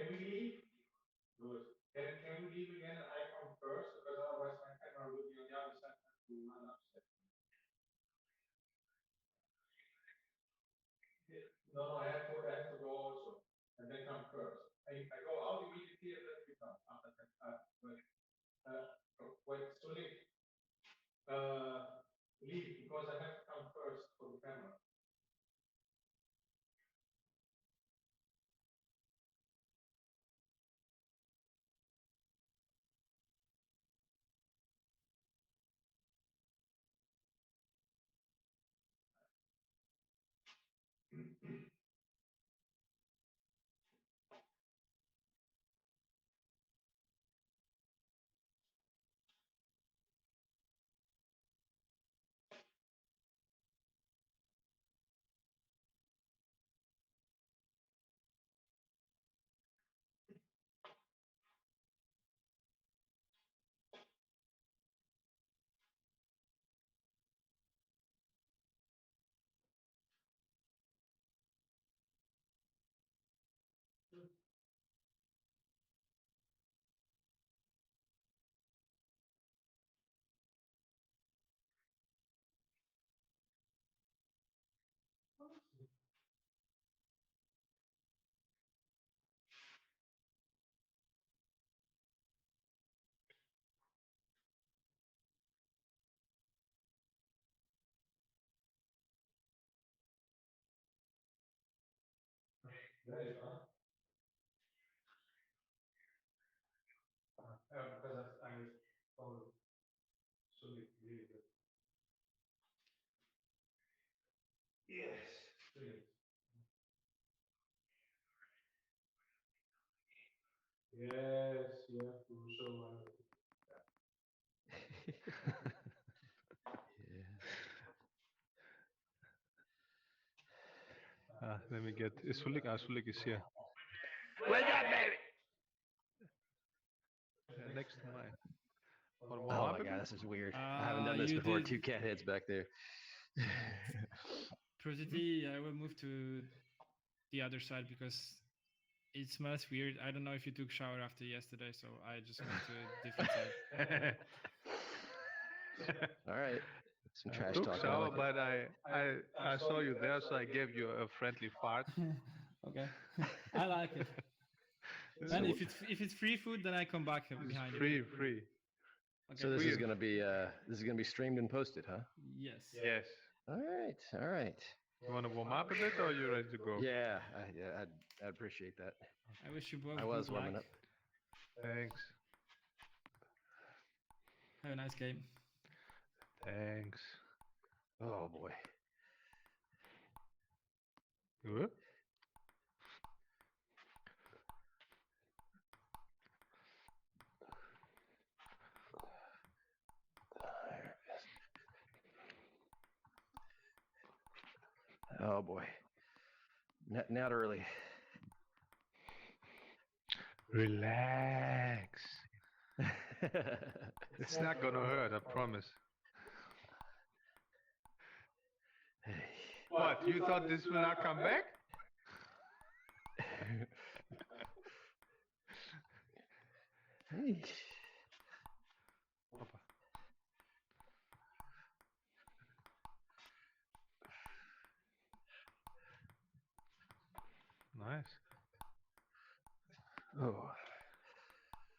Can we leave? Good. Can we leave again and I come first? Because otherwise my camera will be on the other side and to run upset. No, I have to go also. And then come first. I go out immediately and then we come after that. Wait, so leave because I have to come first for the camera. There you are. Because I follow so really good. Yes. Brilliant. Yes, you have to show. Let me get. Sulik is here. Wake up, baby! Next to mine. Oh my god, this is weird. I haven't done this before. Two cat heads back there. Prosity, I will move to the other side because it smells weird. I don't know if you took shower after yesterday, so I just moved to a different side. All right. Some trash took talk. shower, but I saw you there, so I gave you a friendly fart. Okay, I like it. And if it's free food, then I come back behind. Free. Okay. So this is gonna be streamed and posted, huh? Yes. All right. You want to warm up a bit, or are you ready to go? Yeah, I'd appreciate that. I wish you both. I was warming up. Thanks. Have a nice game. Thanks. Oh boy. Good. Oh boy. Not early. Relax. It's not gonna hurt, I promise. What? You thought this will not come back? Hey. Nice. Oh.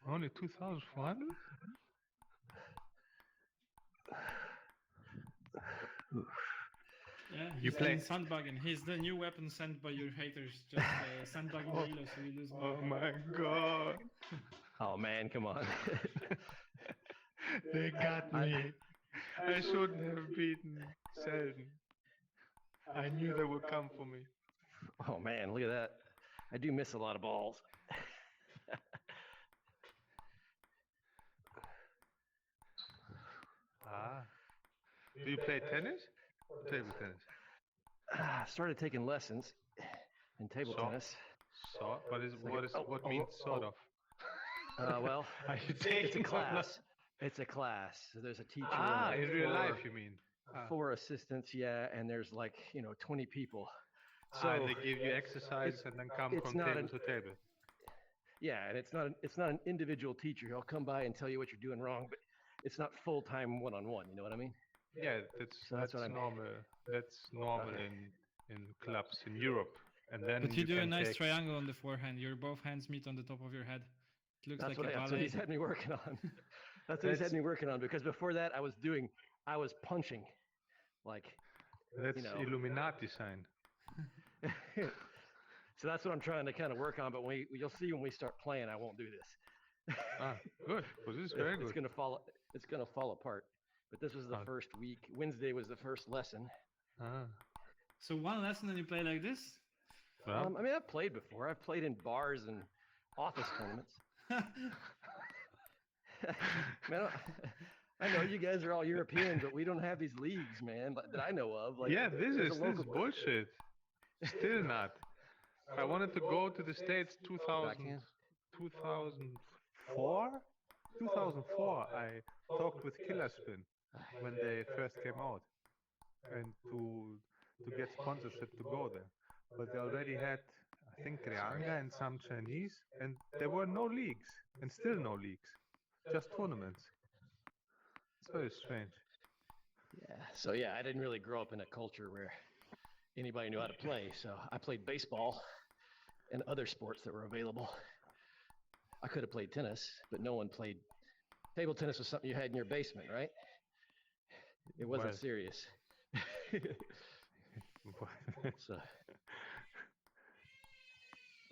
Only 2,400? Yeah, You play sandbagging. He's the new weapon sent by your haters. Just sandbagging the elo so you lose money. Oh my god. Oh man, come on. They got me. I shouldn't have beaten Selden. I knew they would come for me. Oh man, look at that. I do miss a lot of balls. Do you play tennis or table tennis? I started taking lessons in table tennis. What means sort of? Well, it's a class. It's a class. So there's a teacher. In real life, you mean? 4 assistants, yeah, and there's 20 people. So they give you exercise and then come from table to table. Yeah, and it's not an individual teacher. He'll come by and tell you what you're doing wrong, but it's not full time one on one. You know what I mean? Yeah, So that's what I mean. normal. That's normal Okay. in clubs in Europe, and then But you do a can nice take. triangle on the forehand. Your both hands meet on the top of your head. It looks like a That's what ballet. he's had me working on. That's what he's had me working on because before that I was punching, like, That's you know. Illuminati sign. So that's what I'm trying to kind of work on. But you'll see when we start playing, I won't do this. Ah, good. Well, this is very good. It's gonna fall. It's gonna fall apart. But this was the first week. Wednesday was the first lesson. Ah. So one lesson and you play like this? Well, I mean, I've played before. I've played in bars and office tournaments. Man, I know you guys are all European, but we don't have these leagues, man, that I know of. Like, yeah, this there's is a local bullshit. Still not. I wanted to go to the States 2004? 2004, I talked with Killer Spin when they first came out, and to get sponsorship to go there. But they already had, I think, Rianga and some Chinese, and there were no leagues, and still no leagues, just tournaments. It's very strange. Yeah. So yeah, I didn't really grow up in a culture where anybody knew how to play. So I played baseball and other sports that were available. I could have played tennis, but no one played. Table tennis was something you had in your basement, right? It wasn't Well. serious. So,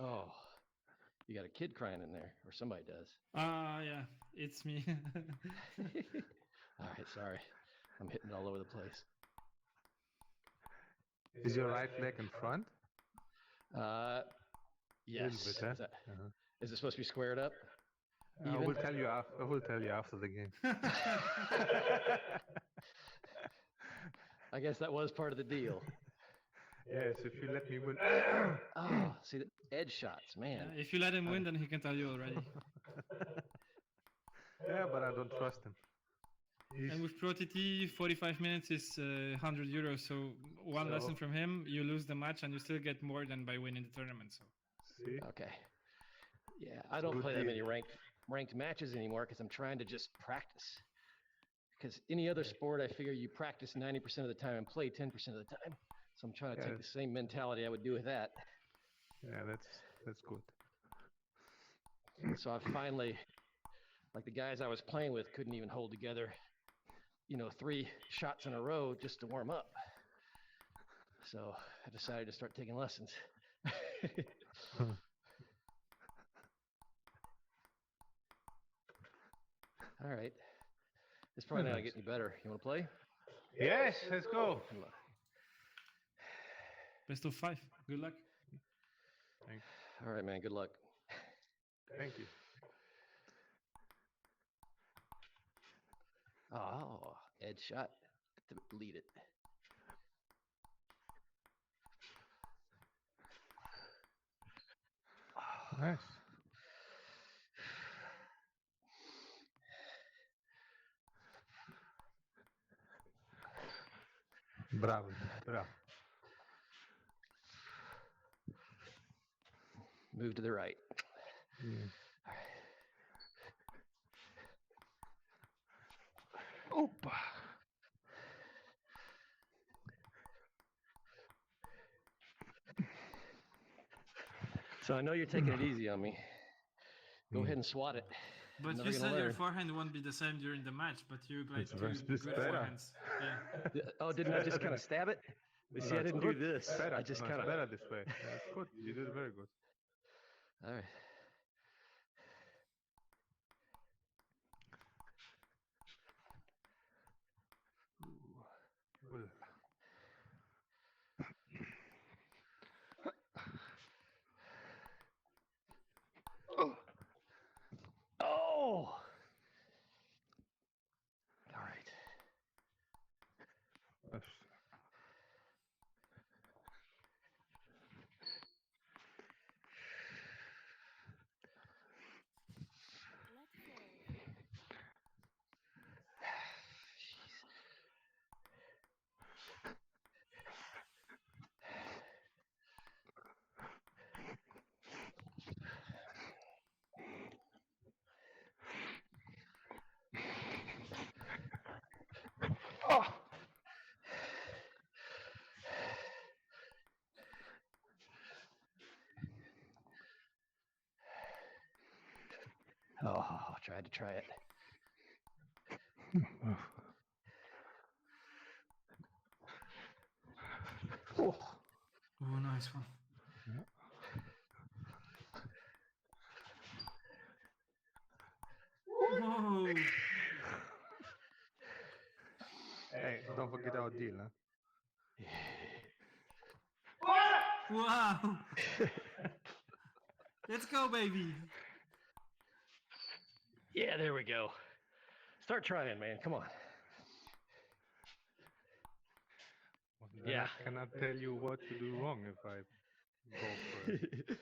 oh, you got a kid crying in there, or somebody does. Yeah, it's me. All right, sorry. I'm hitting it all over the place. Is your right leg in front? Yes. Little bit, huh? Is it supposed to be squared up? I will tell you after the game. I guess that was part of the deal. Yes, if you let me win. Oh, see the edge shots, man. Yeah, if you let him win, then he can tell you already. Yeah, but I don't trust him. And with ProTT, 45 minutes is 100 euros. So one lesson from him, you lose the match, and you still get more than by winning the tournament. So. See? Okay. Yeah, I don't play that many ranked matches anymore because I'm trying to just practice. Because any other sport, I figure you practice 90% of the time and play 10% of the time. So I'm trying to take the same mentality I would do with that. Yeah, that's good. So I finally, like the guys I was playing with couldn't even hold together, 3 shots in a row just to warm up. So I decided to start taking lessons. All right. It's probably not going to get any better. You want to play? Yes, let's go. Best of 5. Good luck. Thanks. All right, man. Good luck. Thank you. Oh, edge shot. Lead it. Nice. Bravo. Move to the right. Opa. So I know you're taking it easy on me. Go ahead and swat it. But you said your forehand won't be the same during the match, but you played two good forehands. Yeah. Oh, didn't I just kind of stab it? But see, I didn't do this. Better. I just kind of... better this way. That's good. You did very good. All right. Oh! All right. Oh, I tried to try it. Oh. Oh, nice one. Whoa! Hey, don't forget our deal, huh? Wow! Let's go, baby. Yeah, there we go. Start trying, man. Come on. Then Yeah. I cannot tell you what to do wrong if I go for it.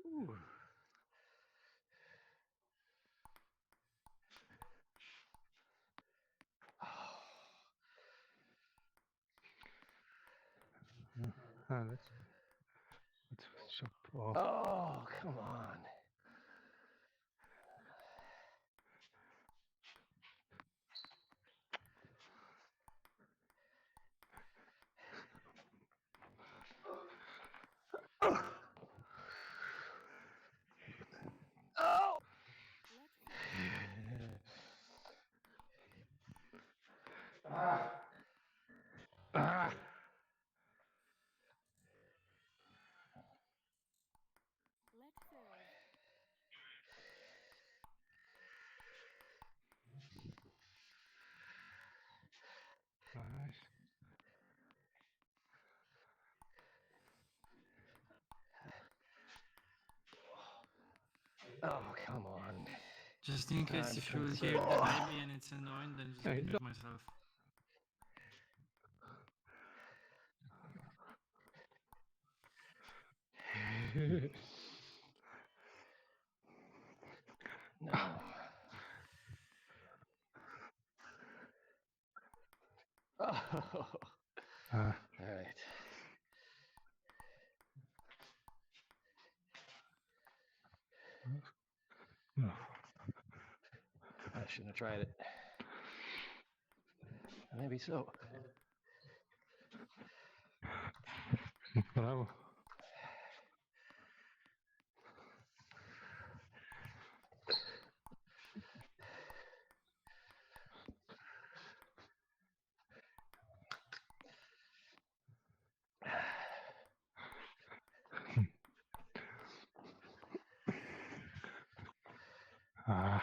Ooh. Let's chop off. Oh, come on. Oh. Ah. Nice. Oh, come on. Just in case Time if to you concede. hear the baby and it's annoying, then just Hey, mute myself. No. Oh. All right. No. I shouldn't have tried it. Maybe so. Bravo. Ah.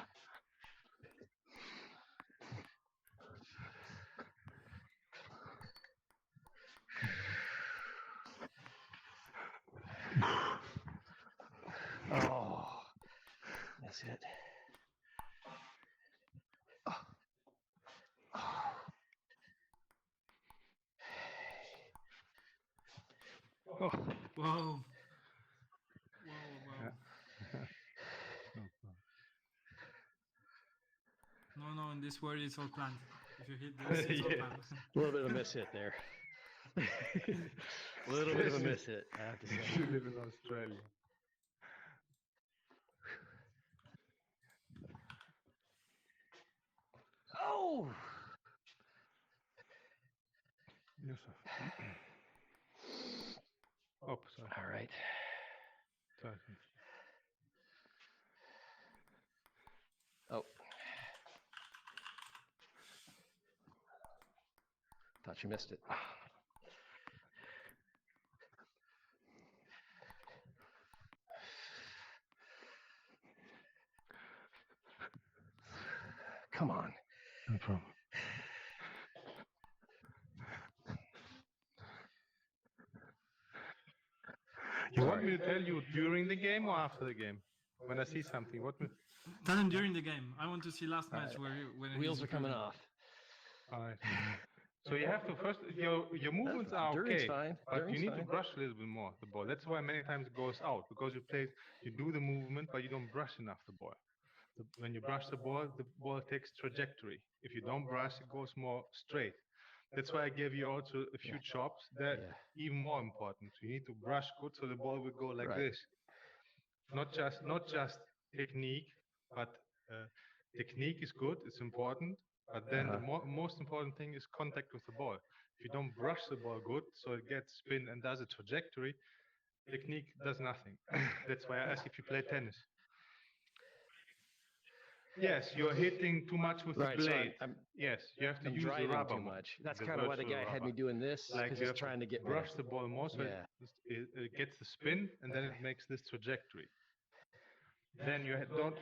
Oh, that's it. Oh. Oh. Oh. Whoa. Whoa, whoa. Yeah. No problem. No, in this world it's all planned. If you hit this, it's all Yes. planned. A little bit of a miss hit there. A little bit of a miss hit, I have to say. You live in Australia. Oh! Yusuf. Oh, sorry. All right. Sorry. Oh. Thought you missed it. Come on. No problem. You want me to tell you during the game or after the game? When I see something, what? Tell him during the game. I want to see last match where when Wheels he's are coming improving. off. All right. So you have to first your movements are During's okay, fine. but you During's need to fine. brush a little bit more the ball. That's why many times it goes out because you do the movement, but you don't brush enough the ball. When you brush the ball takes trajectory. If you don't brush, it goes more straight. That's why I gave you also a few chops. That even more important. You need to brush good so the ball will go like Right. this. Not just technique, but technique is good. It's important. But then the most important thing is contact with the ball. If you don't brush the ball good, so it gets spin and does a trajectory, technique does nothing. That's why I ask if you play tennis. Yes, you're hitting too much with Right, the so blade. I'm Yes, you have to I'm use the driving rubber too more, much. That's the kind of why the virtual guy had me rubber. doing this Like because you he's have to trying to get me. brush the ball more so Yeah. it gets the spin and then it Okay. makes this trajectory. Then you don't.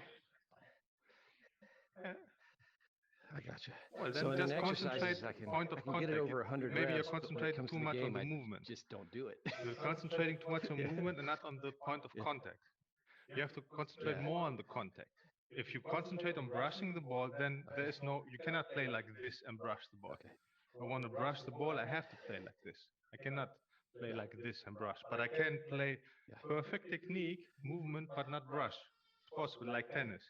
I gotcha. Well, So then in just concentrate exercises, I can point of get it contact. over 100 Maybe you're reps, but when it concentrating comes too to the much on game, the I movement. just don't do it. You're concentrating too much on Yeah. movement and not on the point of Yeah. contact. You have to concentrate Yeah. more on the contact. If you concentrate on brushing the ball, then there is no, you cannot play like this and brush the ball. Okay. If I want to brush the ball, I have to play like this. I cannot play like this and brush, but I can play Yeah. perfect technique, movement, but not brush. It's possible, like tennis,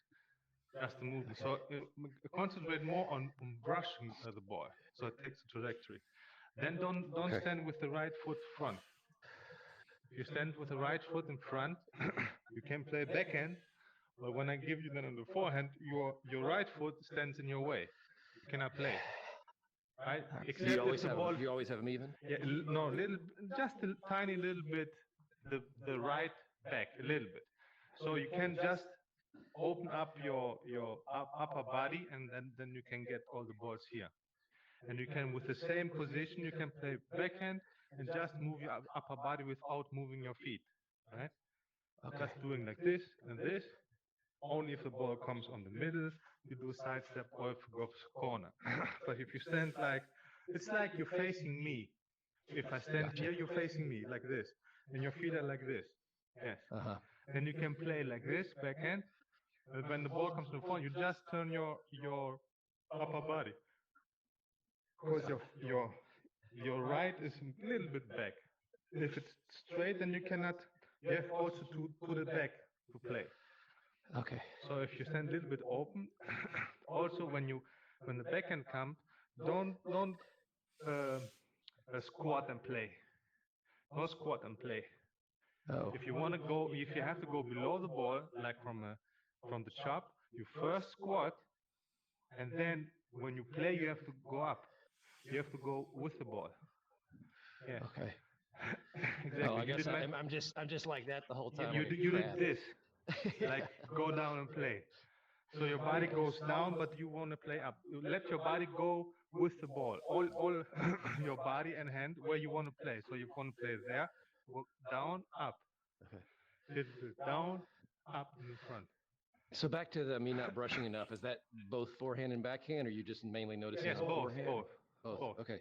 just the movement. So concentrate more on brushing the ball, so it takes the trajectory. Then don't Okay. stand with the right foot front. If you stand with the right foot in front, you can play backhand. But when I give you then on the forehand, your right foot stands in your way. You cannot play, right? Do Except you if always the have ball, you always have them even? yeah, no, just a tiny little bit, the right back a little bit. So you can just open up your upper body, and then you can get all the balls here. And you can, with the same position, you can play backhand and just move your upper body without moving your feet, right? Okay. Just doing like this and this. Only if the ball comes on the middle, you do sidestep, or if it goes corner. But if you stand like, it's like you're facing me. If I stand Gotcha. here, you're facing me like this, and your feet are like this. Yes. Uh-huh. Then you can play like this, backhand. And when the ball comes to the front, you just turn your upper body, because your right is a little bit back. If it's straight, then you cannot. You have also to put it back to play. Okay. So if you stand a little bit open, also when the backhand comes, don't squat and play. Don't squat and play. Oh. If you have to go below the ball, like from the chop, you first squat, and then when you play, you have to go up. You have to go with the ball. Yeah. Okay. Exactly. Oh, I You guess did like- I'm just like that the whole time. you when do you're you fat. did this, like go down and play. So your body goes down, but you want to play up. You let your body go with the ball. All your body and hand where you want to play. So you want to play there, go down, up. Okay. Down, up in the front. So back to me not brushing enough. Is that both forehand and backhand, or you just mainly noticing Yes, the both, forehand? both. Both. both. Okay.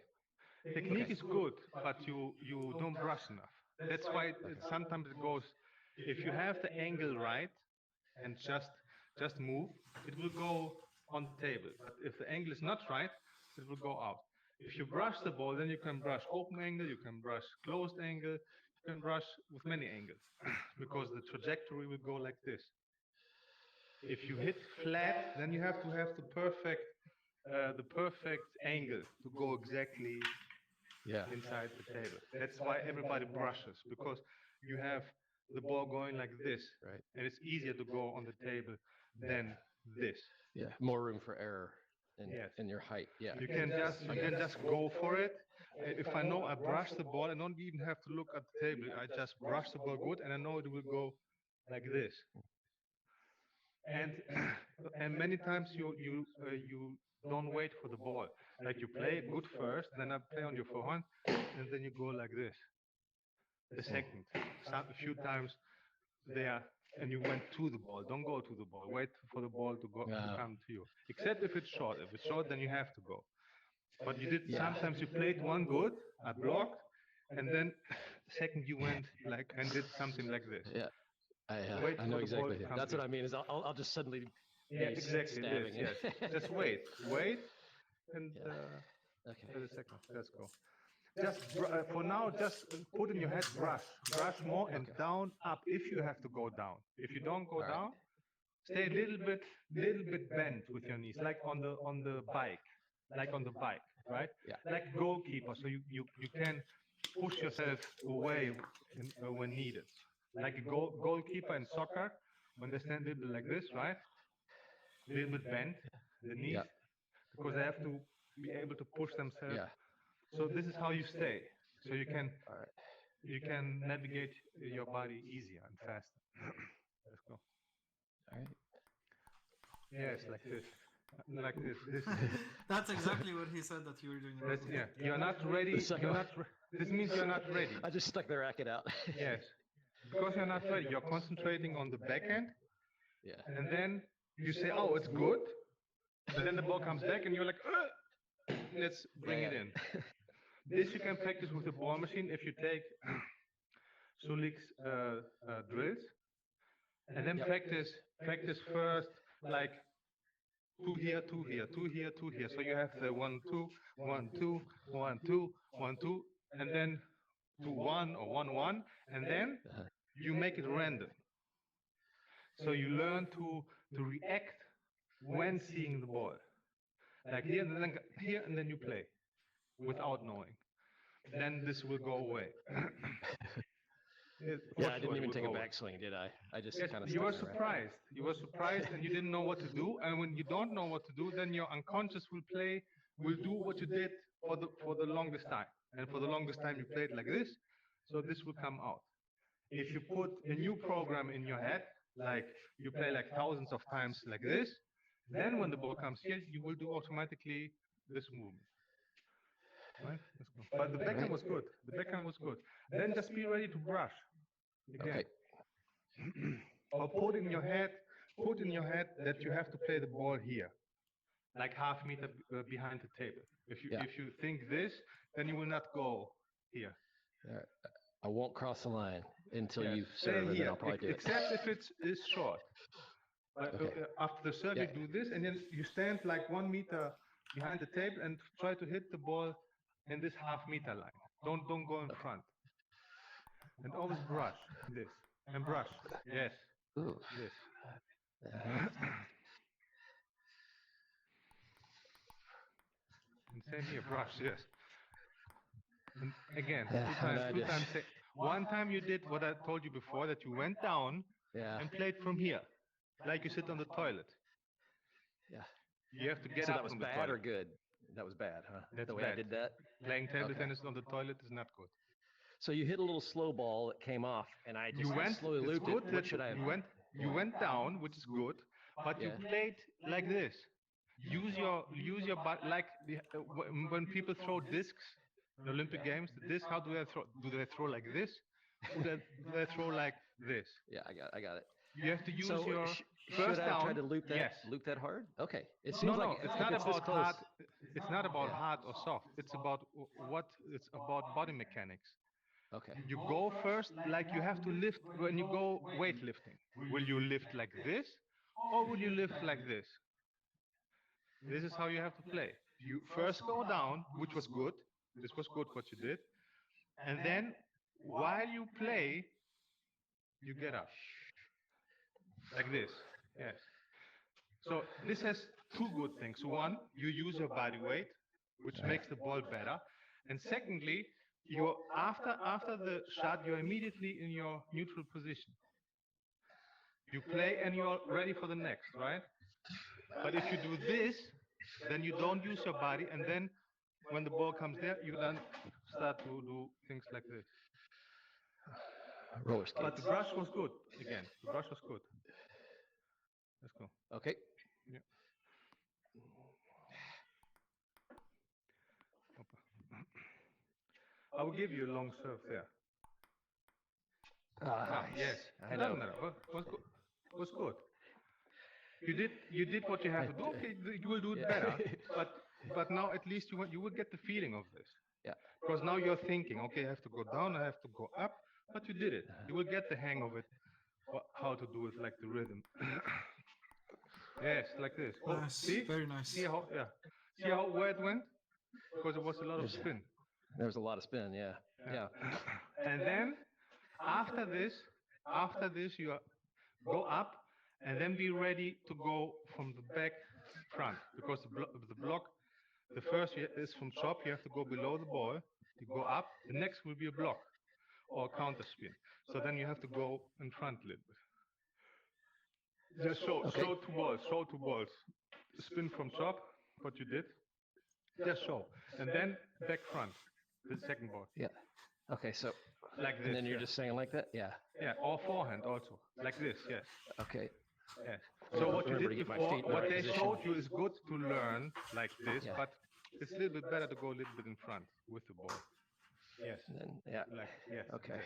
Technique is good, but you don't brush enough. That's why sometimes it goes. If you have the angle right and just move, it will go on the table. But if the angle is not right, it will go out. If you brush the ball, then you can brush open angle, you can brush closed angle, you can brush with many angles, because the trajectory will go like this. If you hit flat, then you have to have the perfect angle to go exactly Yeah. inside the table. That's why everybody brushes, because you have the ball going like this, Right. and it's easier to go on the table than this. Yeah. More room for error in Yes. in your height. Yeah. You can just go for it. If I know I brush the ball, I don't even have to look at the table. I just brush the ball good, and I know it will go like this. And many times you don't wait for the ball. Like you play good first, then I play on your forehand, and then you go like this. The second, a few times there, and you went to the ball. Don't go to the ball. Wait for the ball to go to come to you. Except if it's short. If it's short, then you have to go. But you did sometimes you played one good. I blocked, and then second you went like and did something like this. Yeah. Wait I for know the ball exactly. to come That's to what you. I mean. Is I'll just suddenly Yeah, be exactly. stabbing This, it. yes. Just wait, and Yeah. Okay. wait a second. Let's go. Just for now, just put in your head brush more and down, up. If you have to go down. If you don't go All right. down, stay a little bit bent with your knees, like on the bike, right? Yeah. Like goalkeeper, so you can push yourself away when needed. Like a goalkeeper in soccer, when they stand a little bit like this, right? A little bit bent, the knees, Yeah. because they have to be able to push themselves. Yeah. So this is how you stay. So you can All right. navigate your body easier and faster. Let's go. All right. Yes, like this. Like this. This That's exactly what he said that you were doing. that's yeah. You're not ready. The second You're one. not this means you're not ready. I just stuck the racket out. Yes. Because you're not ready. You're concentrating on the backhand Yeah. and then you say, "Oh, it's good." And then the ball comes back and you're like, let's bring it in. This you can practice with the ball machine if you take Sulik's drills, and then practice first like two here, two here, two here, two here. So you have the 1 2 1 2 1 2 1 2, and then 2 1 or 1 1, and then you make it random. So you learn to react when seeing the ball. Like here and then you play without knowing. Then this will go away. Yeah, I didn't even take a backswing, did I? I just Yes, kind of. you were surprised. You were surprised and you didn't know what to do. And when you don't know what to do, then your unconscious will do what you did for the longest time. And for the longest time you played like this, so this will come out. If you put a new program in your head, like you play like thousands of times like this, then when the ball comes here, you will do automatically this movement. Right? Let's go. But the backhand was good. The backhand was good. Then just be ready to brush again. Okay. Or put in your head that you have to play the ball here, like half meter behind the table. If you think this, then you will not go here. I won't cross the line until Yes. you Stay serve, and then here, I'll probably do it. except if is short. But Okay. after the serve, Yeah. you do this, and then you stand like 1 meter behind the table and try to hit the ball in this half meter line. Don't go in front. And always brush this and brush. Yes, Ooh. this. Uh-huh. And same here, brush. Yes. And again, Yeah, two times. One time you did what I told you before, that you went down Yeah. and played from here, like you sit on the toilet. Yeah. You have to get So up that was from the bad or toilet. good? That was bad, huh? That's the way I bad. did that. Playing table Okay. tennis on the toilet is not good. So you hit a little slow ball that came off, and I just slowly it's looped good it. that What should I have? you went down, which is good, but you Yeah. played like this. Use your butt like when people throw discs in Olympic Games. Disc, how do they throw? Do they throw like this? Do they throw like this? Yeah, I got it. You have to use So your should first I down. try to loop that? Yes. Loop that hard? Okay. It seems No, like it's if not this about close. hard. It's not about hard or soft. It's about It's about body mechanics. Okay. You go first, like you have to lift when you go weightlifting. Will you lift like this, or will you lift like this? This is how you have to play. You first go down, which was good. This was good what you did, and then while you play, you get up like this. Yes. So this has two good things. One, you use your body weight, which makes the ball better, and secondly, you're after the shot, you're immediately in your neutral position. You play and you're ready for the next, right? But if you do this, then you don't use your body, and then when the ball comes there, you then start to do things like this. Roller But the skates. brush was good. Again, the brush was good. Let's go. Okay. Yeah. Hoppa. I will give you a long serve there. Yes, I doesn't know. matter. Was good. Was good. You did what you have to do. Okay, you will do it better. But now at least you will get the feeling of this. Yeah. Because now you're thinking, okay, I have to go down, I have to go up, but you did it. You will get the hang of it. How to do it, like the rhythm. Yes, like this. Oh, Nice. see? Very nice. See how where it went? Because it was a lot of spin. There was a lot of spin. Yeah. Yeah. And then after this you go up and then be ready to go from the back front, because the block, the first is from top. You have to go below the ball. You go up. The next will be a block or a counter spin. So then you have to go in front a little bit. Just show two balls. Spin from top, what you did, Just show. And then back front, the second ball. Yeah. Okay. So, Like and this. then you're Yeah. just saying like that. Yeah. Yeah, or forehand also. Like this, yes. Okay. Yes. So what you Remember to did get my before, feet in the what right they position. showed you is good to learn like this, Yeah. but it's a little bit better to go a little bit in front with the ball. Yes. And then yeah. Like yes. Okay.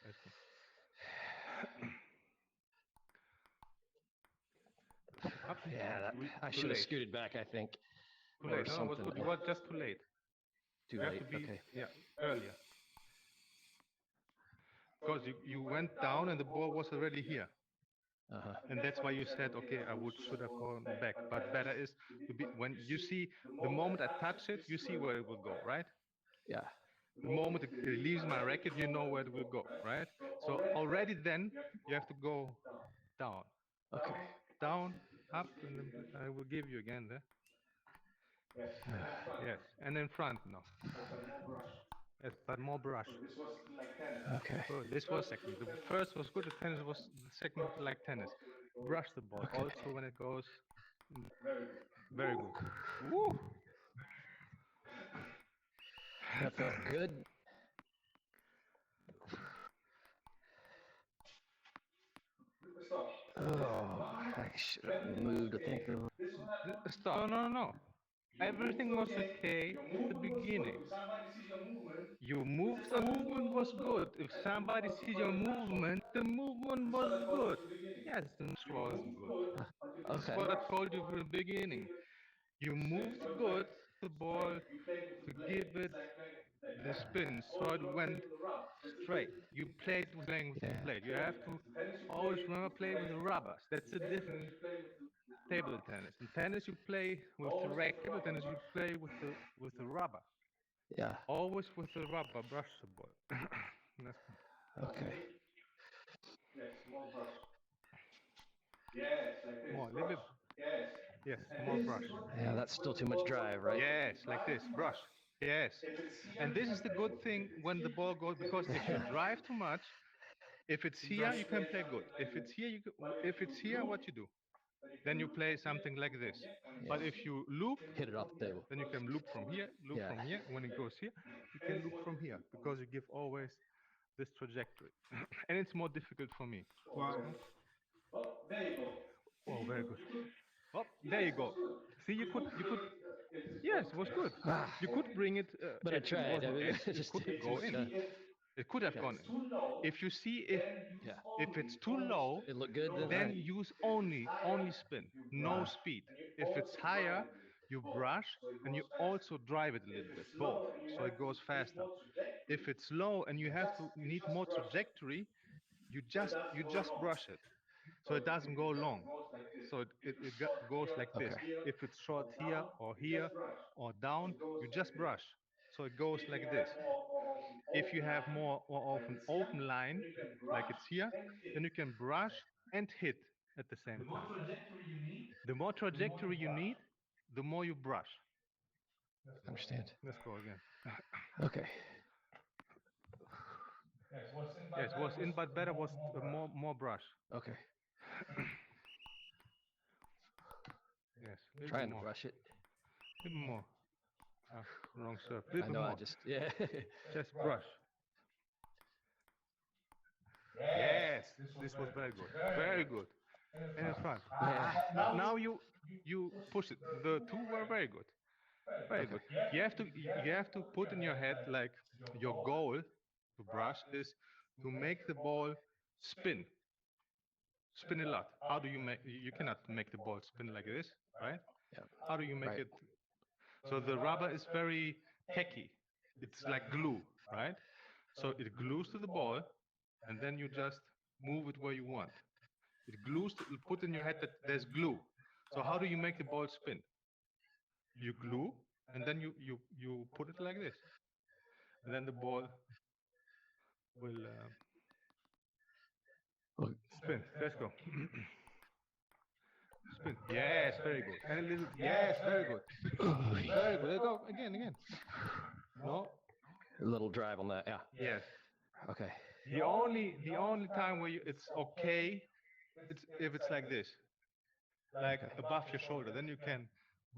That's good. Up. Yeah. That, I Too should have late. scooted back. I think. Too or late. No, it was something. good. You were just too late. Too You have late. to be Okay. earlier. Because you went down and the ball was already here. Uh-huh. And that's why you said, okay, should have gone back. But better is to be when you see the moment I touch it, you see where it will go, right? Yeah. The moment it leaves my racket, you know where it will go, right? So already then you have to go down, Okay. down, up, and then I will give you again there. Yes, and then front now. Yes, but more brush. Okay. Oh, this was second. The first was good. The tennis was the second like tennis. Brush the ball Okay. also when it goes. Very good. Woo! That felt good. Oh, I should have moved. I think. Stop. No. Everything was okay at the beginning. You moved, the movement was good. If somebody sees your movement, the movement was good. Yes, the movement was good. That's Okay. what I told you from the beginning. You moved good the ball to give it the spin, so it went straight. You played with playing with the Yeah. blade. You have to always remember play with the rubbers. That's the difference. Table tennis. In tennis, you play with the racket. Table tennis, you play with the rubber. Yeah. Always with the rubber. Brush the ball. That's good. Okay. More, a little bit. Yes, more brush. Yeah, that's still too much drive, right? Yes, like this. Brush. Yes. And this is the good thing when the ball goes, because if you drive too much, if it's here, you can play good. If it's here, what you do? Then you play something like this. But if you loop, Hit it off the table. then you can loop from here, loop Yeah. from here. When it goes here, you can loop from here because you give always this trajectory. And it's more difficult for me. Wow. Oh, very good. Oh, there you go. See, you could. Yes, it was good. Ah, You could bring it. but I it tried. wasn't I mean, edge, it could go in. It could have gone in. If you see yeah. if it's too low, It looked good then. then Right. use only spin, no speed. If it's higher, you brush and you also drive it a little bit, both, so it goes faster. If it's low and you need more trajectory, you just brush it, so it doesn't go long. So it goes like this. Okay. If it's short here or down, you just brush, so it goes like this. If you have more of an open line, like it's here, then you can brush and hit at the same time. The more trajectory you need, the more you brush. Understand. Let's go again. Okay. Yes, was in, but better was more brush. Okay. Yes, a little Trying to more. brush it. A little more. Wrong serve. I Little know. more. I just yeah. Just brush. Yes, this was very good. Very good. And in front. Yeah. Now you push it. The two were very good. Very good. You have to put in your head like your goal to brush is to make the ball spin. Spin a lot. How do you make? You cannot make the ball spin like this, right? Yeah. How do you make Right. it? So the rubber is very tacky. It's like glue, right? So it glues to the ball, and then you just move it where you want. It glues. Put in your head that there's glue. So how do you make the ball spin? You glue, and then you put it like this, and then the ball will Well, spin. Let's go. Spin. Yes, very good. And a little. Yes, very good. Very good. Let's go again. No. a little drive on that. Yeah. Yes. Okay. The only time where it's okay, it's if it's like this, like above your shoulder. Then you can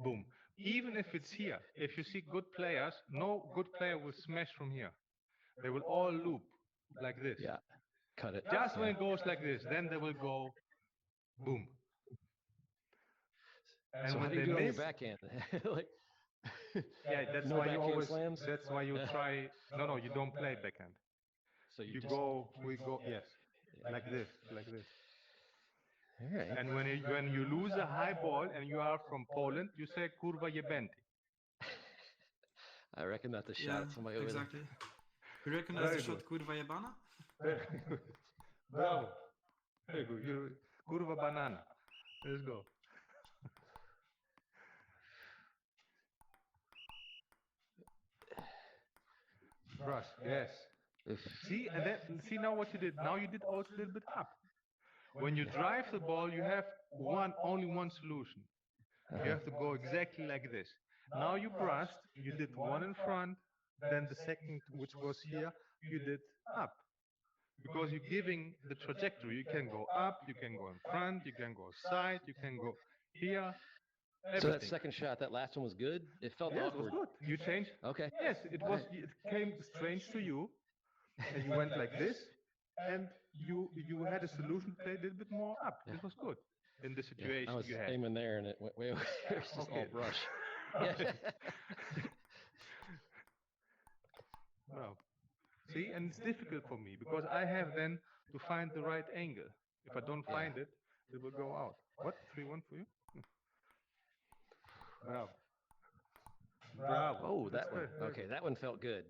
boom. even if it's here, if you see good players, no good player will smash from here. They will all loop like this. Yeah. Cut it. Just when Yeah. it goes like this, then they will go boom. And So how when do you they do it on your miss, backhand? Like, yeah, that's no why you backhand always. slams. That's why you try. No, you don't play backhand. So you You just go. We go. Yes, like this, like this. all right. And when you lose a high ball and you are from Poland, you say kurwa jebenti. I reckon that's a shot Yeah, at somebody over exactly. You recognize Very the shot Kurva Jebana? Very good. Bravo. Very good. You kurwa banana. Let's go. Brush. Yes. there. Oof. See, and then see now what you did. Now you did also a little bit up. When you drive the ball, you have only one solution. You have to go exactly like this. Now you brushed. You did one in front, then the second, which was here, you did up. Because you're giving the trajectory. You can go up, you can go in front, you can go side, you can go here. So that Everything. second shot, that last one was good. It felt Yes, it was awkward. good. You changed. Okay. Yes, it was. It came strange to you, and you went like this, and you had a solution to play a little bit more up. Yeah. It was good in the Yeah, situation I was you had. aiming there and it went way over there. It's just all Okay. brush. Okay. Well, see, and it's difficult for me because I have then to find the right angle. If I don't find it, it will go out. What? 3-1 for you? Bravo. Bravo. Oh, That's that one. very Okay, good. that one felt good.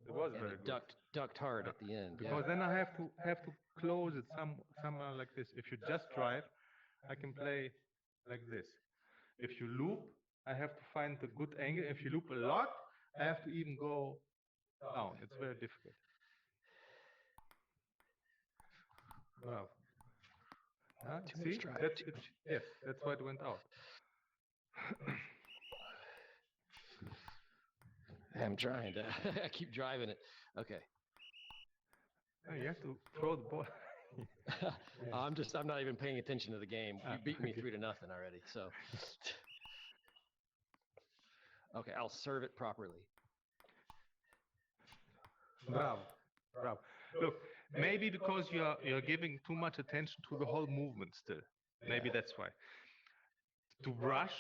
It was And very it good. ducked hard at the end. Because Yeah. then I have to close it somehow like this. If you just drive, I can play like this. If you loop, I have to find the good angle. If you loop a lot, I have to even go down. It's very difficult. Wow. Too much See, drive. that's it. Yes, that's why it went out. I'm trying to. I keep driving it. Okay. No, you have to throw the ball. I'm not even paying attention to the game. You Ah, beat me okay. 3-0 already. So. Okay, I'll serve it properly. Bravo, bravo. Look, maybe because you're giving too much attention to the whole movement still. Maybe that's why. To brush,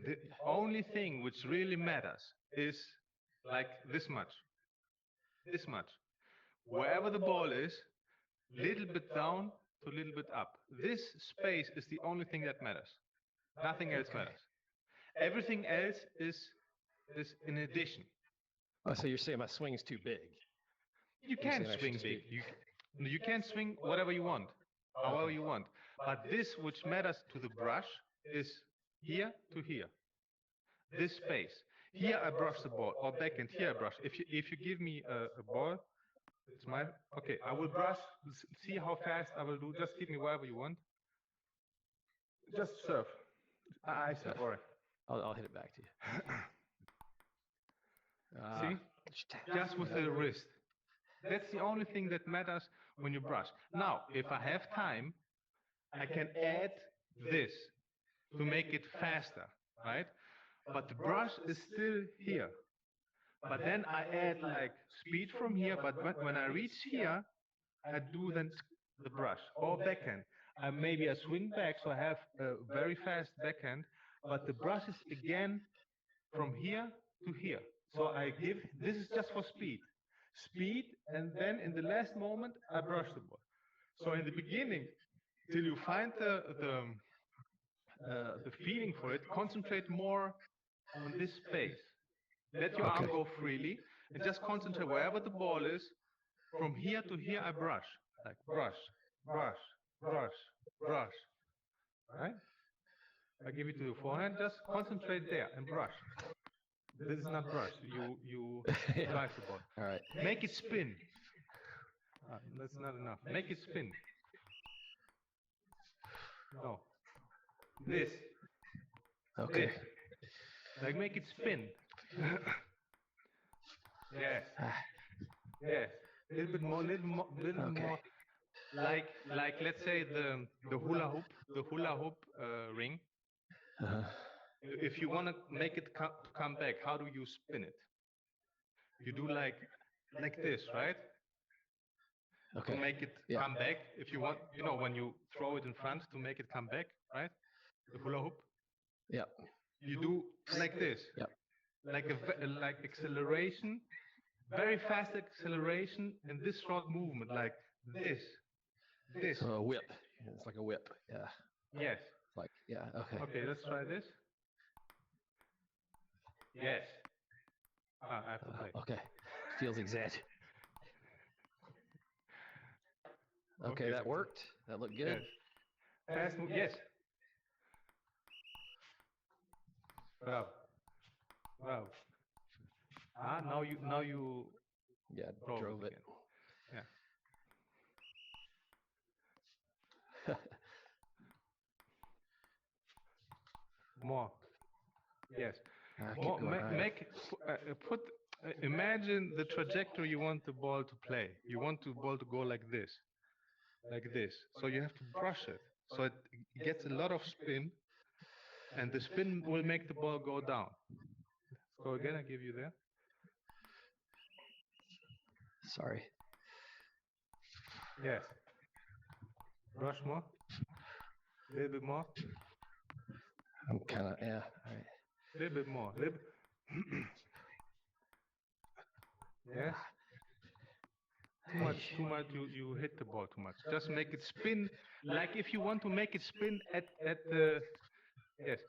the only thing which really matters is like this much. This much. Wherever the ball is, little bit down to little bit up. This space is the only thing that matters. Nothing else matters. Everything else is in addition. Oh, so you're saying my swing's too big? You You're can saying I should swing just big. do- You can swing whatever you want, however you want. But this which matters to the brush is here to here. This space. Here I brush the ball, or backhand. Here I brush. If you give me a ball, it's my okay. I will brush. See how fast I will do. Just give me whatever you want. Just serve. I serve. All right. I'll hit it back to you. See? Just with the wrist. That's the only thing that matters when you brush. Now, if I have time, I can add this to make it faster, right? But the brush is still here. But then I add like speed from here, but when I reach here, I do then the brush or backhand. Maybe I swing back, so I have a very fast backhand, but the brush is again from here to here. So I give, this is just for speed. Speed, and then in the last moment, I brush the ball. So in the beginning, till you find the feeling for it, concentrate more on this space. Let your arm go freely, and just concentrate wherever the ball is. From here to here, I brush. Like brush, brush, brush, brush. Right? I give it to your forehand, just concentrate there and brush. This is not brush. You drive the ball. All right. Make it spin. That's not enough. Make it spin. No. This. Okay. This. Like make it spin. Yes. Yes. A little bit more. Little more. Like let's say the hula hoop ring. Uh-huh. if you want to make it come back, how do you spin it? You do like this, right? Okay. To make it Yeah. come back. If you want, you know, when you throw it in front to make it come back, right? The hula hoop. Yep. You do like this. Yep. Like like acceleration, very fast acceleration, and this short movement, like this. So a whip. It's like a whip. Yeah. Yes. Like, yeah. Okay. Okay, let's try this. Yes. I have to play. Okay. Feels exact. Okay, that worked. That looked good. Yes. Fast move. Yes. Bravo. Bravo. Now you. Yeah, drove it. Again. Yeah. More. Yes. Keep More, going. All right. imagine the trajectory you want the ball to play. You want the ball to go like this. Like this. So you have to brush it. So it gets a lot of spin. And the spin will make the ball go down. Let's go again. I give you there. Sorry. Yes. Brush more. A little bit more. I'm kind of, yeah. All right. A little bit more. Yes. Too much. You hit the ball too much. Just make it spin. Like if you want to make it spin at the. Yes.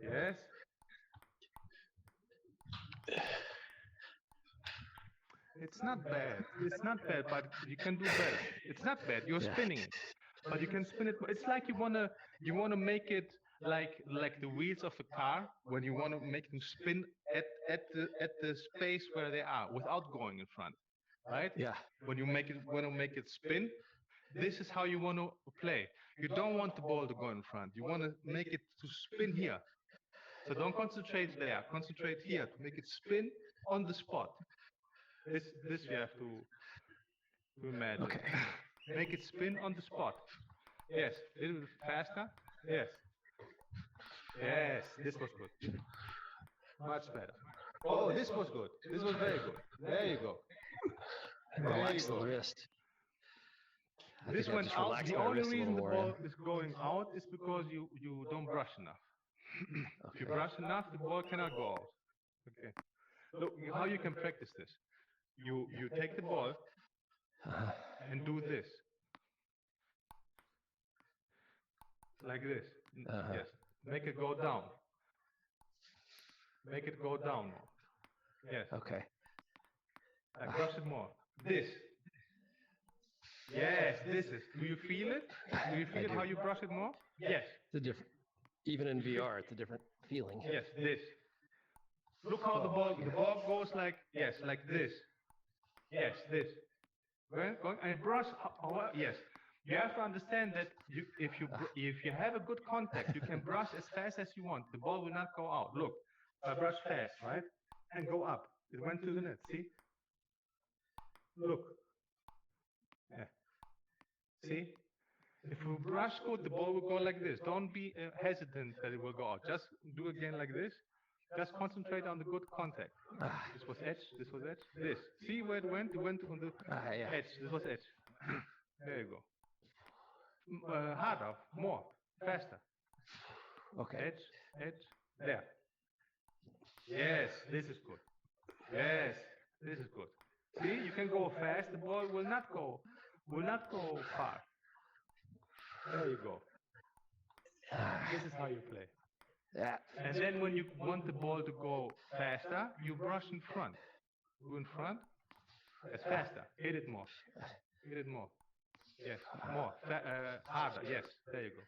Yes. It's not bad. It's not bad, but you can do better. It's not bad. You're spinning it, but you can spin it. It's like you wanna make it like the wheels of a car when you wanna make them spin at the space where they are without going in front, right? Yeah. When you wanna make it spin, this is how you wanna play. You don't want the ball to go in front. You wanna make it to spin here. So don't concentrate there. Concentrate here to make it spin on the spot. This you have to imagine. Okay. Make it spin on the spot. Yes. A little bit faster. Yes. Yes. This was good. Much better. Oh, this was good. This was very good. There you go. Relax the wrist. I This think I went just out. relaxed The my only wrist a reason the little more, ball is going out is because you don't brush enough. If you brush enough, the ball cannot go out. Okay. Look how you can practice this. You take the ball and do this. Like this. Yes. Make it go down. Make it go down more. Yes. Okay. Like brush it more. This. Yes, this is. Do you feel it? Do you feel how you brush it more? Yes. It's a different, even in VR, it's a different feeling. Yes, this. Look how the ball goes like, yes, like this. Yes, this. Going and brush, yes. You have to understand that if you have a good contact, you can brush as fast as you want. The ball will not go out. Look, I brush fast, right? And go up. It went to the net, see? Look. Yeah. See? If you brush good, the ball will go like this. Don't be hesitant that it will go out. Just do again like this. Just concentrate on the good contact. This was edge. This was edge. This. See where it went? It went on the edge. This was edge. There you go. Harder. More. Faster. Okay. Edge. Edge. There. Yes. This is good. Yes. This is good. See, you can go fast. The ball will not go far. There you go. This is how you play. And then when you want the ball to go faster, you brush in front. Go in front. Yes, faster. Hit it more. Hit it more. Yes, more. Harder. Yes, there you go.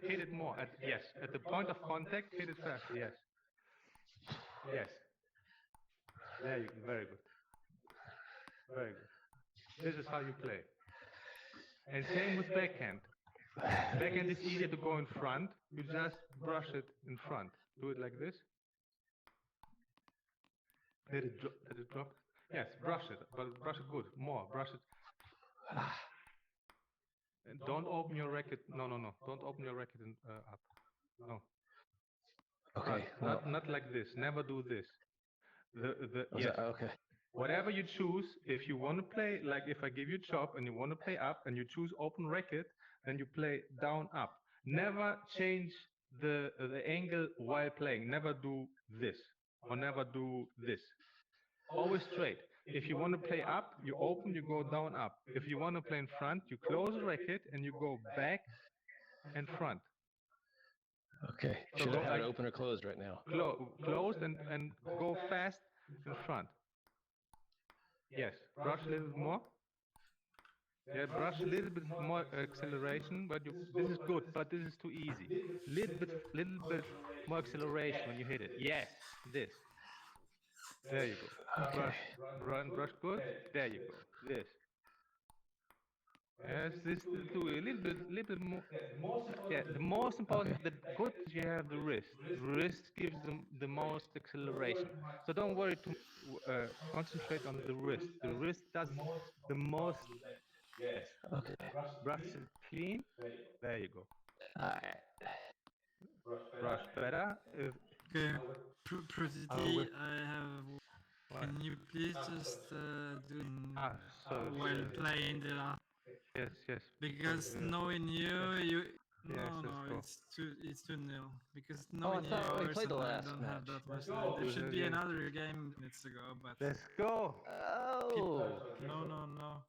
Hit it more. Yes, at the point of contact, hit it faster. Yes. Yes. There you go. Very good. Very good. This is how you play. And same with backhand. Backhand is easier to go in front. You just brush it in front. Do it like this. Let it drop. Yes, brush it, but brush it good. More. Brush it. And don't open your racket. No. Don't open your racket up. No. Okay. Front. Well, Not like this. Never do this. was Yes. that- okay. Whatever you choose, if you want to play, like if I give you chop and you want to play up and you choose open racket, then you play down up. Never change the angle while playing. Never do this or never do this. Always straight. If you want to play up, you open, you go down up. If you want to play in front, you close the racket and you go back and front. Okay. So Should go I have like it open or closed right now? Closed and go fast in front. Yes. Brush a little bit more. Yeah, brush a little bit more acceleration, but this is good, but this is too easy. Little bit more acceleration when you hit it. Yes, this. There you go. Okay. Brush good. There you go. This. Yes, this do a little bit more. Yeah, the most important, the good is you have the wrist. The wrist gives them the most acceleration. So don't worry to concentrate on the wrist. The wrist does the most. Yes. Okay. Brush it clean. There you go. All right. Brush better. Okay, with- Prudity, I have. Can you please just do while playing the last? Yes. Because Yeah. knowing you, Yes, no, let's go. it's too nil. Because I knowing you, thought we yours played the and I last don't have match. that much time. There should be Yeah. another game minutes ago, but Let's go. Oh. no.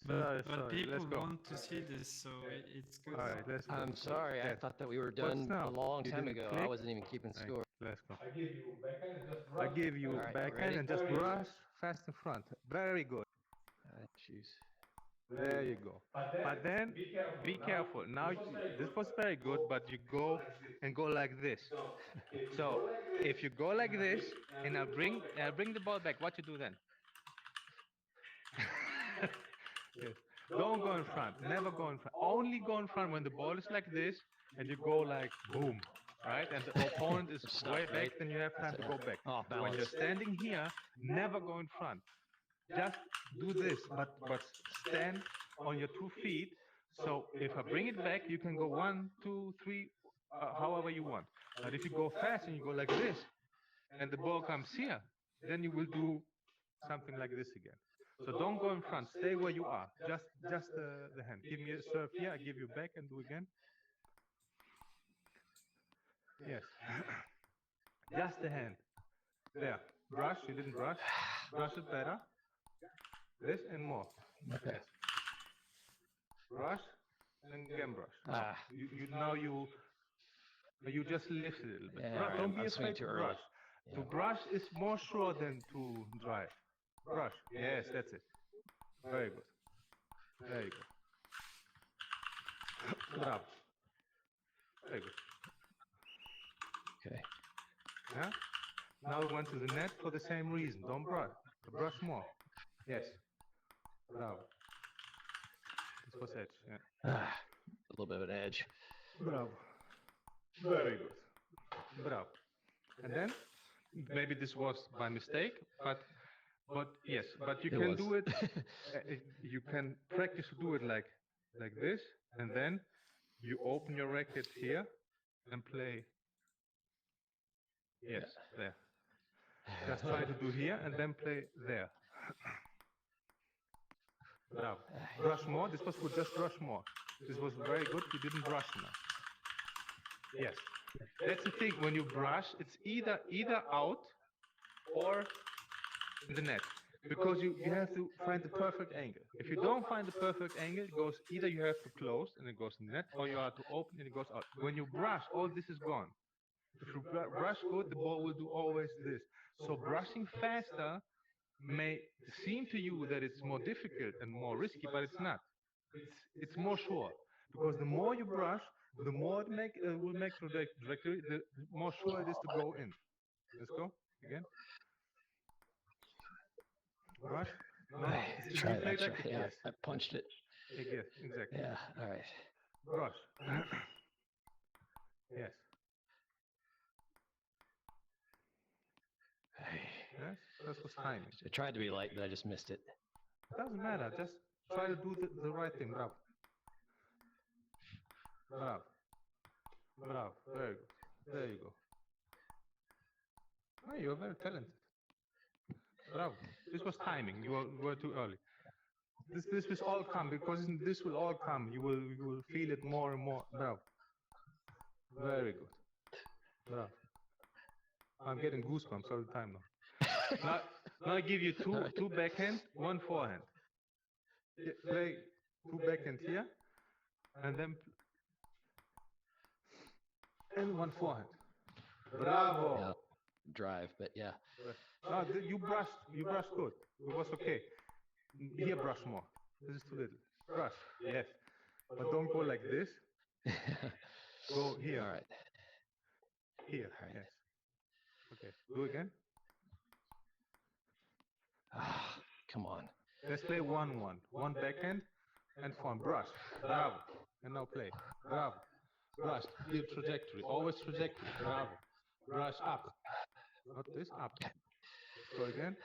Sorry, But people let's go. want to see this, so it's good. All right, let's go. I'm sorry. I Yes. thought that we were What's done now? a long You time didn't ago. I click? wasn't even keeping Right, score. let's go. I give you backhand and just I give you All right, backhand ready? and just brush fast in front. Very good. Jeez. There you go. But then be careful. Now this was very good, but you go and go like this. So if you go like this and I'll bring the ball back, what you do then? Yes. Don't go in front. Never go in front. Only go in front when the ball is like this and you go like boom, right? And the opponent is Stop, way back, right? then you have time to go back. Oh, When you're balance. standing here, never go in front. Just do this, but stand on your 2 feet. So if I bring it back, you can go 1, 2, 3, however you want. But if you go fast and you go like this, and the ball comes here, then you will do something like this again. So don't go in front. Stay where you are. Just the hand. Give me a serve here. I give you back and do again. Yes. Just the hand. There. Brush. You didn't brush. Brush it better. This and more. Okay. Yes. Brush and again brush. Ah. You just lift it a little bit. Yeah, Brush. Don't be I'm swinging afraid too to early. brush. To brush is more sure than to drive. Brush. Yes, that's it. Very good. There you go. Bravo. Very good. Okay. Yeah? Now we went to the net for the same reason. Don't brush. Brush more. Yes. Bravo. This was edge. Yeah. Ah, a little bit of an edge. Bravo. Very good. Bravo. And then maybe this was by mistake, but yes, but you It can was. do it. You can practice to do it like this, and then you open your racket here and play. Yes, there. Just try to do here and then play there. Bravo. Brush more. This was good. Just brush more. This was very good. You didn't brush enough. Yes. That's the thing. When you brush, it's either out or in the net. Because you have to find the perfect angle. If you don't find the perfect angle, it goes either you have to close and it goes in the net, or you have to open and it goes out. When you brush, all this is gone. If you brush good, the ball will do always this. So brushing faster may seem to you that it's more difficult and more risky, but it's not. It's more sure. Because the more you brush, the more it will make trajectory, the more sure it is to go in. Let's go again. Brush. No, I you tried played that. like Yeah, yes. I punched it. Yes, exactly. Yeah. All right. Brush. Yes. Yes. That was timing. I tried to be light, but I just missed it. Doesn't matter. Just Try to do the right thing. Bravo. Bravo. Bravo. Very good. There you go. Oh, you're very talented. Bravo. This was timing. You were too early. This will all come, because this will all come. You will feel it more and more. Bravo. Very good. Bravo. I'm getting goosebumps all the time now. Now I give you two backhand, one forehand. Play two backhand here, and then and one forehand. Bravo. Yeah. Drive, but yeah. No, you brushed good. It was okay. Here, brush more. This is too little. Brush, yes. But don't go like this. Go here. All right. Here, All right. yes. Okay, do again. Ah, come on. Let's play 1-1. One backhand and forehand. Brush. Bravo. And now play. Bravo. Brush. Give trajectory. Always trajectory. Bravo. Brush up. Not this, up. Go again.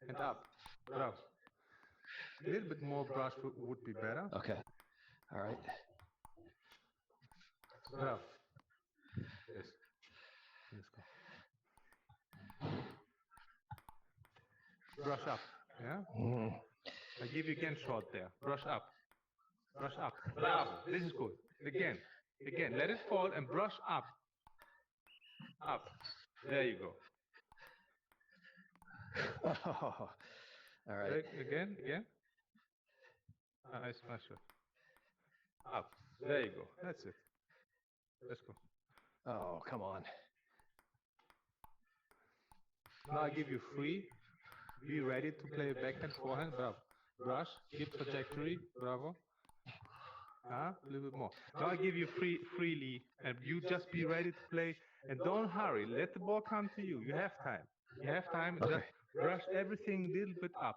And up. Bravo. A little bit more brush would be better. Okay. All right. Bravo. Yes. Let's go. Brush up. Yeah? Mm. I give you again short there. Brush up. Brush up. Bravo. This is good. Again. Again. Let it fall and brush up. Up. There you go. Oh, all right. Again. Again. I smash it. Up. There you go. That's it. Let's go. Oh, come on. Now I give you free. Be ready to play backhand, forehand. Bravo. Brush. Give trajectory. Bravo. A little bit more. Now I give you freely, and you just be ready to play. And don't hurry. Let the ball come to you. You have time. You have time. Okay. Just brush everything a little bit up,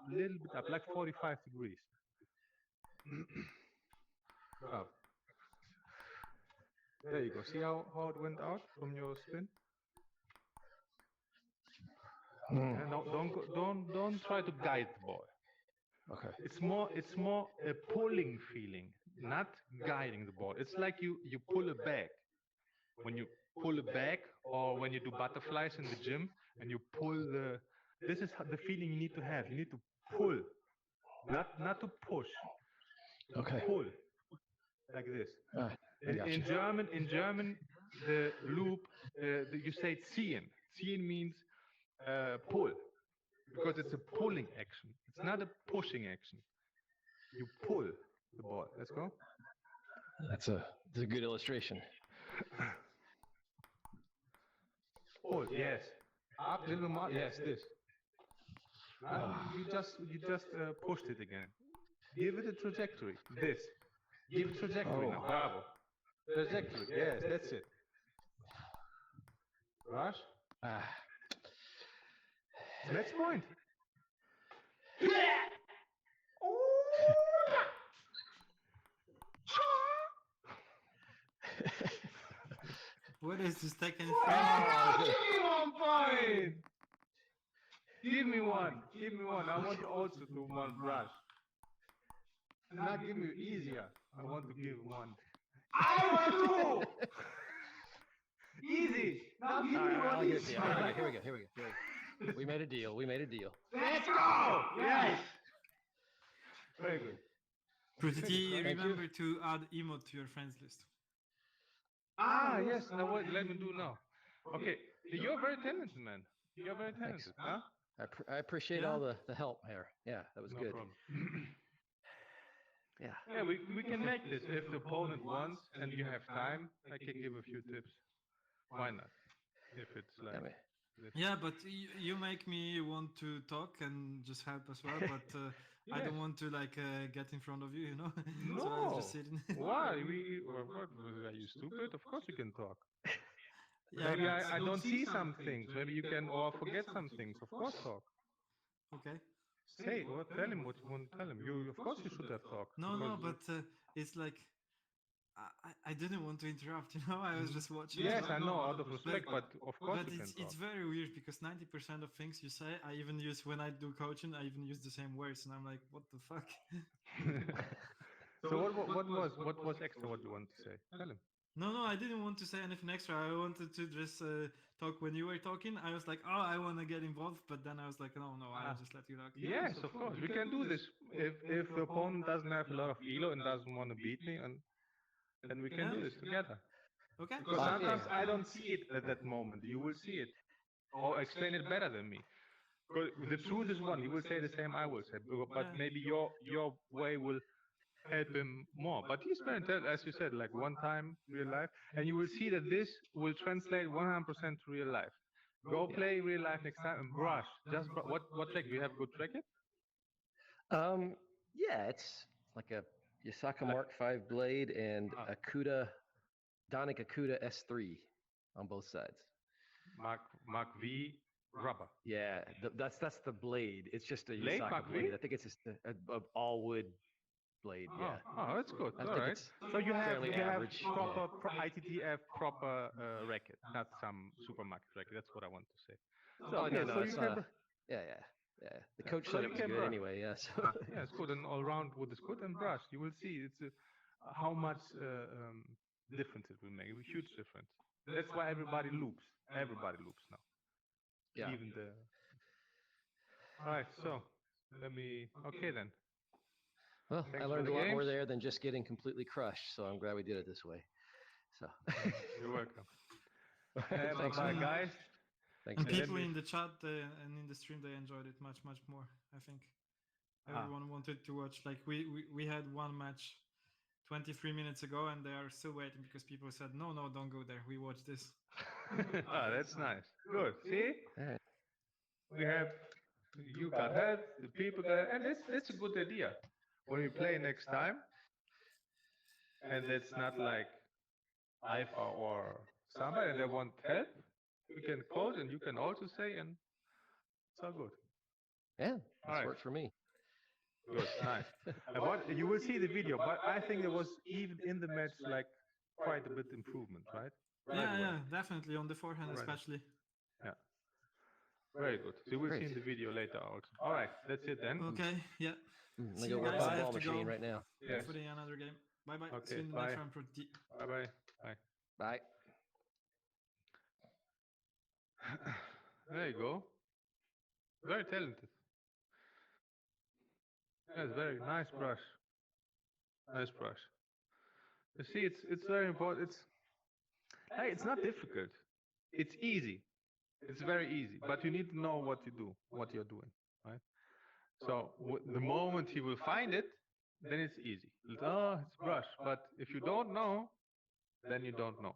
like 45 degrees. Bravo. There you go. See how it went out from your spin? Mm. And don't try to guide the ball. Okay. It's more a pulling feeling, not guiding the ball. It's like you pull a bag. When you pull a bag, or when you do butterflies in the gym and you pull this is the feeling you need to have. You need to pull, not to push. Okay. Pull like this. All right. I got you. In German, the loop you say ziehen. Ziehen means pull, because it's a pulling action. It's not a pushing action. You pull the ball. Let's go. That's a good illustration. Pull. Yes. Up a little more. Yes. This. You just pushed it again. Give it a trajectory. This. Give it trajectory now. Bravo. Trajectory. Yes, that's it. Rush. Ah. Match point. What is the second Oh, frame? give me 1 point. Give me one. Give me one. I want you also to do one brush. Not give me easier. I want to give one. I want to. Easy. Now give me All right, I'll one get it easy. to you. Here we go. We made a deal. Let's go. Yes. Very good. Pretty, Thank you. remember to add emote to your friends list. Ah, yes. Now what? Let me do now. Okay. You're very talented, man. You're very talented. Huh? I appreciate Yeah. all the help here. Yeah, that was No good. problem. Yeah. Yeah, we can make this. If the opponent wants and you have time, I can give a few tips. Why not? If it's like I mean, Yeah, but you make me want to talk and just help as well, but I Yeah. don't want to like get in front of you, you know? So No. I'll just sit in. Why? What? Are you stupid? Of course you can talk. Yeah, Maybe but- I don't see some things. Maybe you can or forget some things. Of course talk. Okay. Say or tell him what you want to tell him. Of course you should have talked. No, because- but it's like I didn't want to interrupt. I was just watching. Yes, so- I know, out of respect, but of course But you can it's talk. very weird because 90% of things you say, I even use when I do coaching. I even use the same words, and I'm like, what the fuck? So what was extra? What you want to say? Tell him. No, I didn't want to say anything extra. I wanted to just talk when you were talking. I was like, oh, I want to get involved, but then I was like, no, I'll just let you talk. Yes, of course. We can do this. If the opponent doesn't have a lot of elo and doesn't want to beat me, and then we can do this together. Okay. Because sometimes I don't see it at that moment. You will see it, or explain it better than me. 'Cause the truth is one. He will say the same I will say, but maybe your way will help him more. But he's very intelligent, as you said, like one time real life, and you will see that this will translate 100% to real life. Go play real life next time and brush. Just what track? Do you have a good track yet? Yeah, it's like a Yasaka Mark V blade and Akuta, Donic Akuta S3 on both sides. Mark V rubber. Yeah, that's the blade. It's just a Blade, Yasaka Mark V? blade. I think it's just a all wood blade. Yeah. Oh, that's good. I All think right. it's So you have fairly average. proper ITTF proper racket, not some supermarket racket. That's what I want to say. So Oh, no, so it's you can. yeah. The coach So said you it was can good brush. anyway. Yeah. So Yeah, it's good, and all round wood is good, and brush. You will see it's how much difference it will make. A huge difference. That's why everybody loops. Everybody loops now. yeah. Even the. All right. So let me. Okay then. Well, Thanks I for learned the a lot more games. there than just getting completely crushed. So I'm glad we did it this way. So You're welcome. Thanks, Bye, man. guys. Thanks, And guys. people in the chat and in the stream, they enjoyed it much more. I think everyone wanted to watch. Like we had one match 23 minutes ago, and they are still waiting because people said, no, don't go there. We watch this. That's nice. Good. See, All right. we have you got help, the people got, and that's a good idea. When we play next time, and it's not like Alpha or somebody, and they want help, we can code, and you can also say, and it's all good. Yeah, this right. works for me. Good, nice. You will see the video, but I think there was even in the match like quite a bit improvement, right? Yeah, definitely on the forehand, Right. especially. Yeah. Very good. So you will see Great. in the video later also. All right, that's it then. Okay, yeah. I'm gonna See go you work guys. on I the have ball to machine go. right now. Yes. For another game. Bye. Okay, See you in the bye. next round. Bye bye. Bye. Bye. There you go. Very talented. Yes, very nice brush. Nice brush. You see, it's very important. It's not difficult. It's easy. It's very easy, but you need to know what you do, what you're doing, right? So the moment he will find it, then it's easy. It's brush. But if you don't know, then you don't know.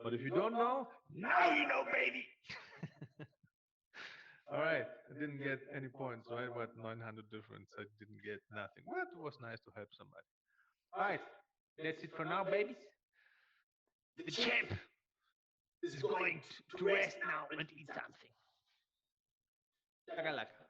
But if you don't know, now you know, baby. All right, I didn't get any points, right? What 900 difference? I didn't get nothing. But it was nice to help somebody. All right, that's it for now, babies. The champ is going to rest now and eat something. Laka laka.